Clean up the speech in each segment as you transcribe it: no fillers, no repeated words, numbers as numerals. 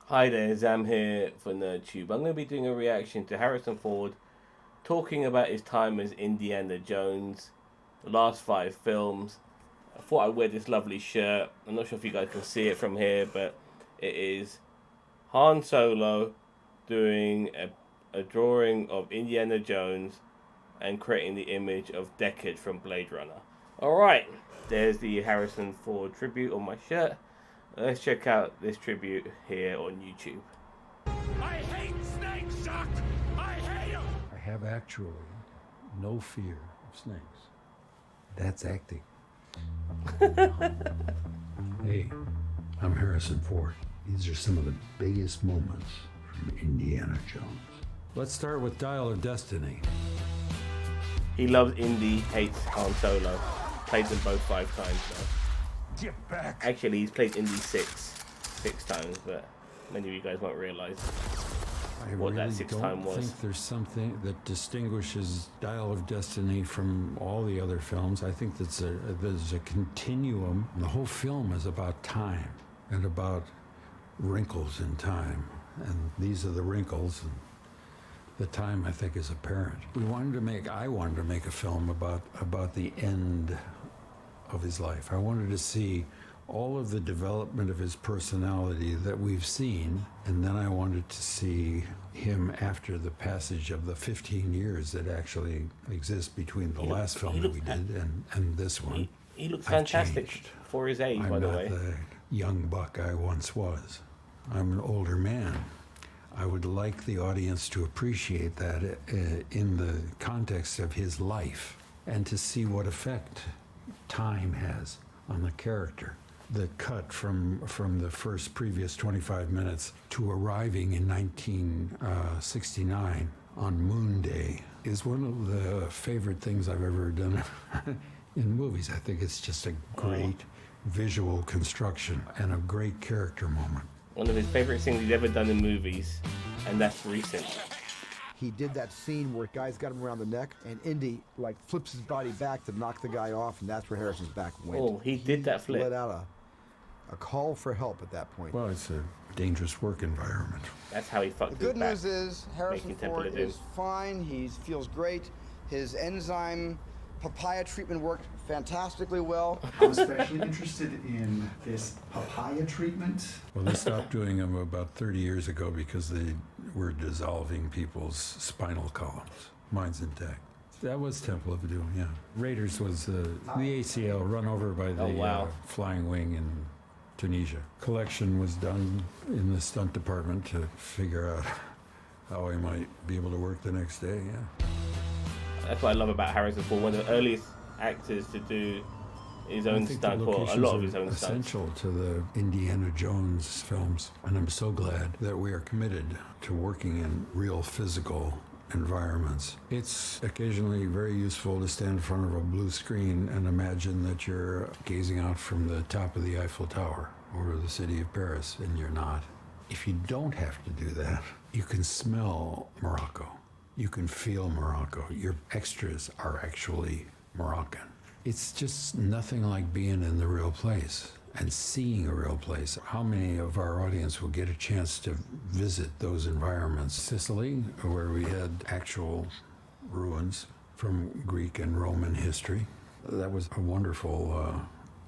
Hi there, Zam here for NerdTube. I'm going to be doing a reaction to Harrison Ford talking about his time as Indiana Jones, the last five films. I thought I'd wear this lovely shirt. I'm not sure if you guys can see it from here, but it is Han Solo doing a drawing of Indiana Jones and creating the image of Deckard from Blade Runner. Alright, there's the Harrison Ford tribute on my shirt. Let's check out this tribute here on YouTube. I hate snakes, Chuck! I hate them! I have actually no fear of snakes. That's acting. Hey, I'm Harrison Ford. These are some of the biggest moments from Indiana Jones. Let's start with Dial of Destiny. He loves Indy, hates Han Solo. Played them both 5 times now. Get back! Actually, he's played Indy six times, but many of you guys won't realize I what really that 6th don't time was. think there's something that distinguishes Dial of Destiny from all the other films. I think there's a continuum. The whole film is about time and about wrinkles in time. And these are the wrinkles, and the time, I think, is apparent. I wanted to make a film about the end of his life. I wanted to see all of the development of his personality that we've seen, and then I wanted to see him after the passage of the 15 years that actually exist between the last film that we did and this one. He looks I've fantastic changed. for his age, I'm by the not way. the young buck I once was. I'm an older man. I would like the audience to appreciate that in the context of his life and to see what effect time has on the character. The cut from the first previous 25 minutes to arriving in 1969 on Moon Day is one of the favorite things I've ever done in movies. I think it's just a great visual construction and a great character moment. One of his favorite things he's ever done in movies, and that's recent. He did that scene where guys got him around the neck, and Indy like flips his body back to knock the guy off, and that's where Harrison's back went. Oh, he did that flip. Let out a call for help at that point. Well, it's a dangerous work environment. That's how he fucked The his good back. news is Harrison making Temple Ford of Doom. is fine. He feels great. His enzyme papaya treatment worked fantastically well. I'm especially interested in this papaya treatment. Well, they stopped doing them about 30 years ago because they were dissolving people's spinal columns. Mine's intact. That was Temple of Doom, yeah. Raiders was the ACL run over by the Oh, wow. Flying Wing in Tunisia. Collection was done in the stunt department to figure out how I might be able to work the next day, yeah. That's what I love about Harrison Ford. One of the earliest actors to do his own I think stunt, the or a locations lot of are his own stunts. essential to the Indiana Jones films, and I'm so glad that we are committed to working in real physical environments. It's occasionally very useful to stand in front of a blue screen and imagine that you're gazing out from the top of the Eiffel Tower over the city of Paris, and you're not. If you don't have to do that, you can smell Morocco. You can feel Morocco. Your extras are actually Moroccan. It's just nothing like being in the real place and seeing a real place. How many of our audience will get a chance to visit those environments? Sicily, where we had actual ruins from Greek and Roman history. That was a wonderful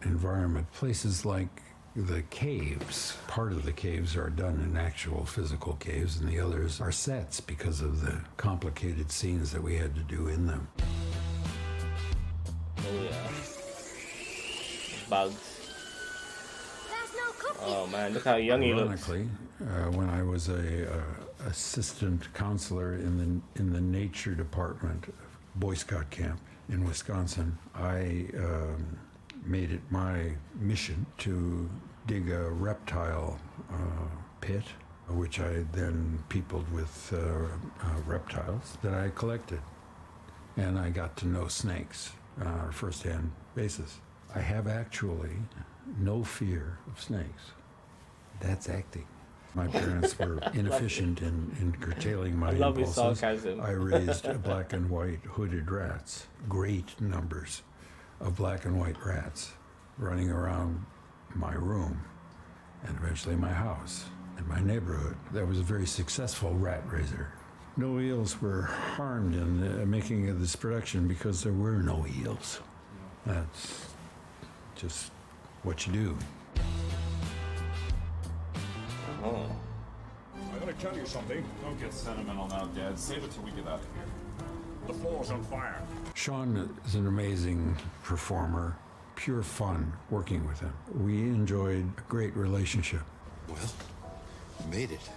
environment. Places like the caves, part of the caves are done in actual physical caves, and the others are sets because of the complicated scenes that we had to do in them. Oh yeah. Bugs. Oh man, look how young he looks. Ironically, when I was a assistant counselor in the nature department of Boy Scout camp in Wisconsin, I made it my mission to dig a reptile pit, which I then peopled with reptiles that I collected. And I got to know snakes on a first-hand basis. I have actually no fear of snakes. That's acting. My parents were inefficient in curtailing my I love his impulses. sarcasm. I raised black and white hooded rats, great numbers of black and white rats running around my room and eventually my house. in my neighborhood that was a very successful rat raiser. No eels were harmed in the making of this production because there were no eels. That's just what you do. Oh. I'm gonna tell you something. Don't get sentimental now, Dad. Save it till we get out of here. The floor's on fire. Sean is an amazing performer, pure fun working with him. We enjoyed a great relationship. Well, we made it.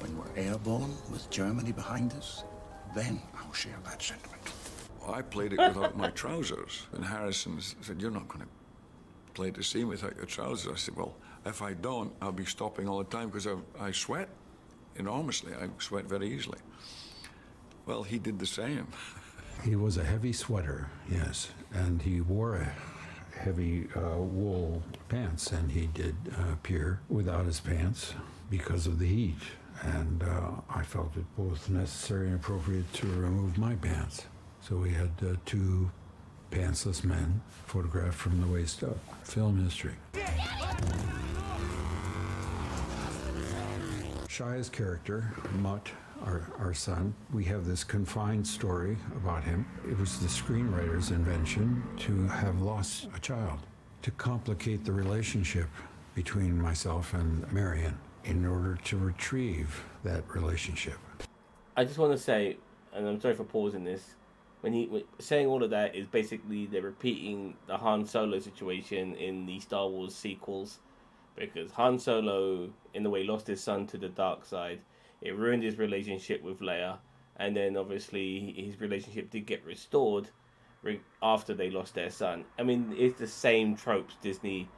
When we're airborne with Germany behind us, then I'll share that sentiment. Well, I played it without my trousers. And Harrison said, "You're not going to play the scene without your trousers." I said, "Well, if I don't, I'll be stopping all the time because I sweat enormously. I sweat very easily." Well, he did the same. He was a heavy sweater, yes, and he wore a heavy wool pants, and he did appear without his pants because of the heat. And I felt it both necessary and appropriate to remove my pants. So we had two pantsless men photographed from the waist up. Film history. Shia's character, Mutt, our son, we have this confined story about him. It was the screenwriter's invention to have lost a child, to complicate the relationship between myself and Marion in order to retrieve that relationship. I just want to say, and I'm sorry for pausing this, when saying all of that is basically they're repeating the Han Solo situation in the Star Wars sequels, because Han Solo, in a way, lost his son to the dark side. It ruined his relationship with Leia, and then obviously his relationship did get restored after they lost their son. I mean, it's the same tropes Disney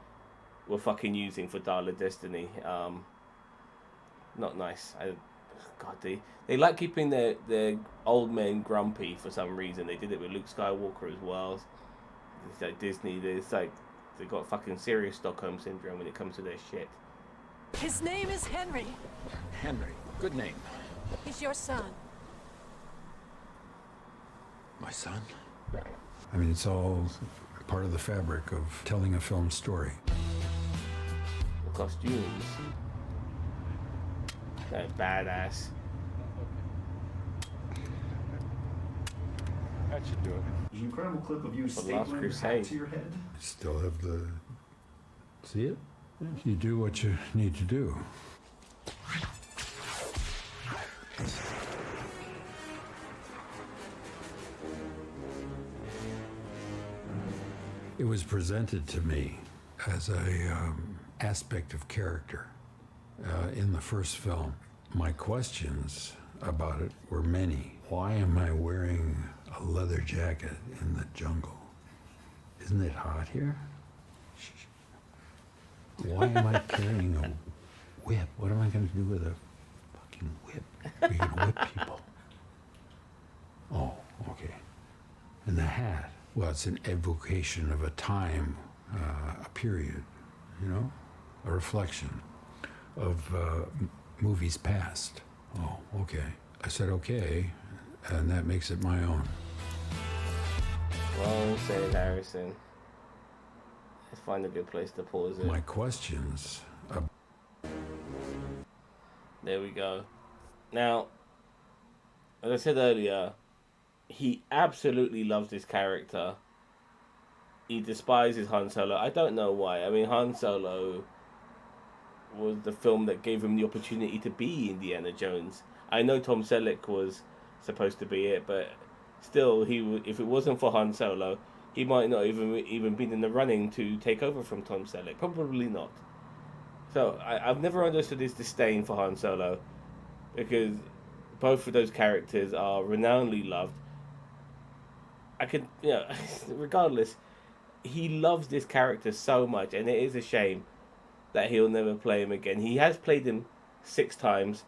were fucking using for Dial of Destiny. Not nice. God, they like keeping their old men grumpy for some reason. They did it with Luke Skywalker as well. It's like Disney, they got fucking serious Stockholm syndrome when it comes to their shit. His name is Henry. Henry, good name. He's your son. My son? I mean, it's all part of the fabric of telling a film story. The costumes. That badass. That should do it. There's an incredible clip of you The Last stapling your hat Crusade. to your head. Still have the... See it? You do what you need to do. It was presented to me as a aspect of character in the first film. My questions about it were many. Why am I wearing a leather jacket in the jungle? Isn't it hot here? Why am I carrying a whip? What am I going to do with a fucking whip? We can whip people. Oh, okay. And the hat, well, it's an evocation of a time, a period, you know, a reflection of movies past. Oh, okay. I said okay, and that makes it my own. Well said, Harrison. Let's find a good place to pause it. My questions. There we go. Now, as I said earlier, he absolutely loves this character. He despises Han Solo. I don't know why. I mean, Han Solo was the film that gave him the opportunity to be Indiana Jones. I know Tom Selleck was supposed to be it, but still, if it wasn't for Han Solo, he might not even been in the running to take over from Tom Selleck. Probably not. So I've never understood his disdain for Han Solo, because both of those characters are renownedly loved. Regardless, he loves this character so much, and it is a shame that he'll never play him again. He has played him 6 times.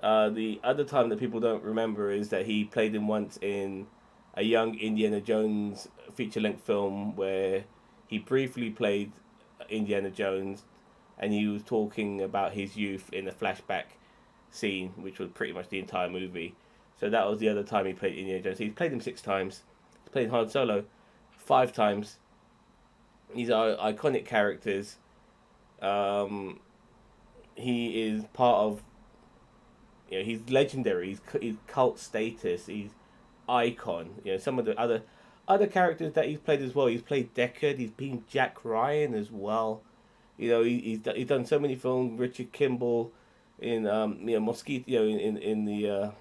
The other time that people don't remember is that he played him once in a young Indiana Jones feature-length film where he briefly played Indiana Jones, and he was talking about his youth in a flashback scene, which was pretty much the entire movie. So that was the other time he played Indiana Jones. He's played him 6 times. He's played Han Solo 5 times. These are iconic characters. he is part of. You know, he's legendary. He's cult status. He's icon. You know, some of the other characters that he's played as well. He's played Deckard. He's been Jack Ryan as well. You know, he's done so many films. Richard Kimball in Mosquito. You know, in the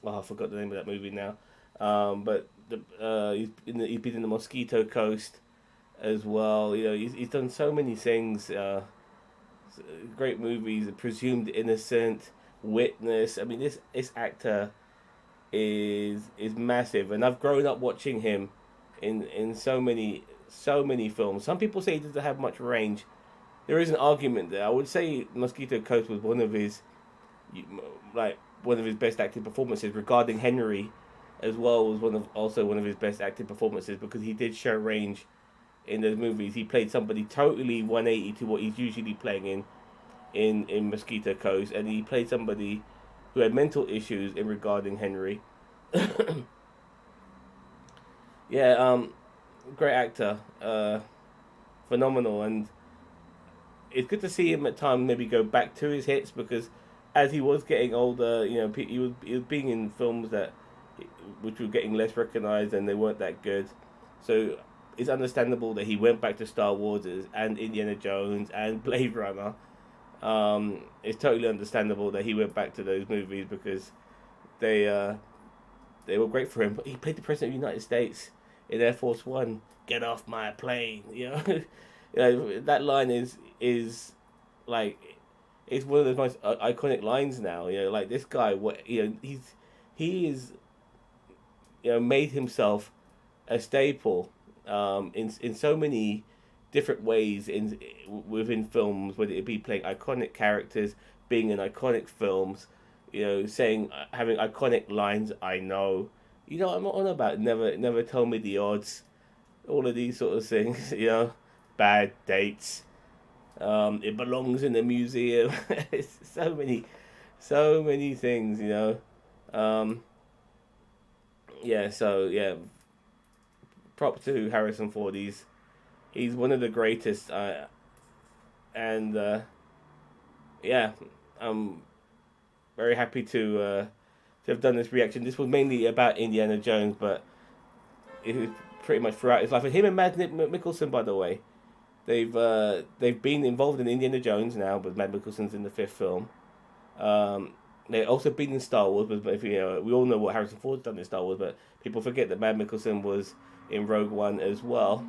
I forgot the name of that movie now. But he's been in the Mosquito Coast as well. You know, he's done so many things. Great movies. Presumed Innocent. Witness. I mean, this actor is massive, and I've grown up watching him in so many films. Some people say he doesn't have much range. There is an argument there. I would say Mosquito Coast was one of his best acting performances. Regarding Henry, as well, was one of his best acting performances, because he did show range in those movies. He played somebody totally 180 to what he's usually playing in Mosquito Coast, and he played somebody who had mental issues in regarding Henry. Yeah, great actor, phenomenal, and it's good to see him at times maybe go back to his hits, because as he was getting older, you know, he was being in films which were getting less recognized and they weren't that good. So it's understandable that he went back to Star Wars and Indiana Jones and Blade Runner. It's totally understandable that he went back to those movies, because they were great for him. He played the President of the United States in Air Force One. Get off my plane, you know. You know, that line is like, it's one of the most iconic lines now. You know, like, this guy, he is, you know, made himself a staple in so many different ways within films, whether it be playing iconic characters, being in iconic films, you know, having iconic lines. I know, you know, I'm not on about never tell me the odds, all of these sort of things, you know, bad dates. It belongs in the museum. It's so many things, you know. Yeah, so yeah, prop to Harrison Ford. He's one of the greatest, and yeah, I'm very happy to have done this reaction. This was mainly about Indiana Jones, but it was pretty much throughout his life. And him and Mads Mikkelsen, by the way, they've been involved in Indiana Jones now, but Mads Mikkelsen's in the 5th film. They've also been in Star Wars, but if, you know, we all know what Harrison Ford's done in Star Wars, but people forget that Mads Mikkelsen was in Rogue One as well.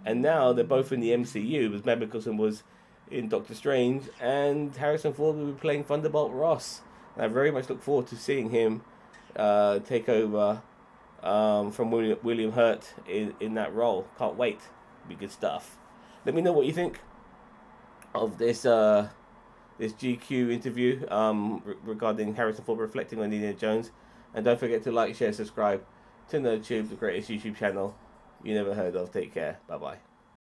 And now they're both in the MCU, because Mads Mikkelsen was in Doctor Strange, and Harrison Ford will be playing Thunderbolt Ross. And I very much look forward to seeing him take over from William Hurt in that role. Can't wait. Be good stuff. Let me know what you think of this GQ interview regarding Harrison Ford reflecting on Indiana Jones. And don't forget to like, share, subscribe to NerdTube, the greatest YouTube channel you never heard of. Take care. Bye-bye.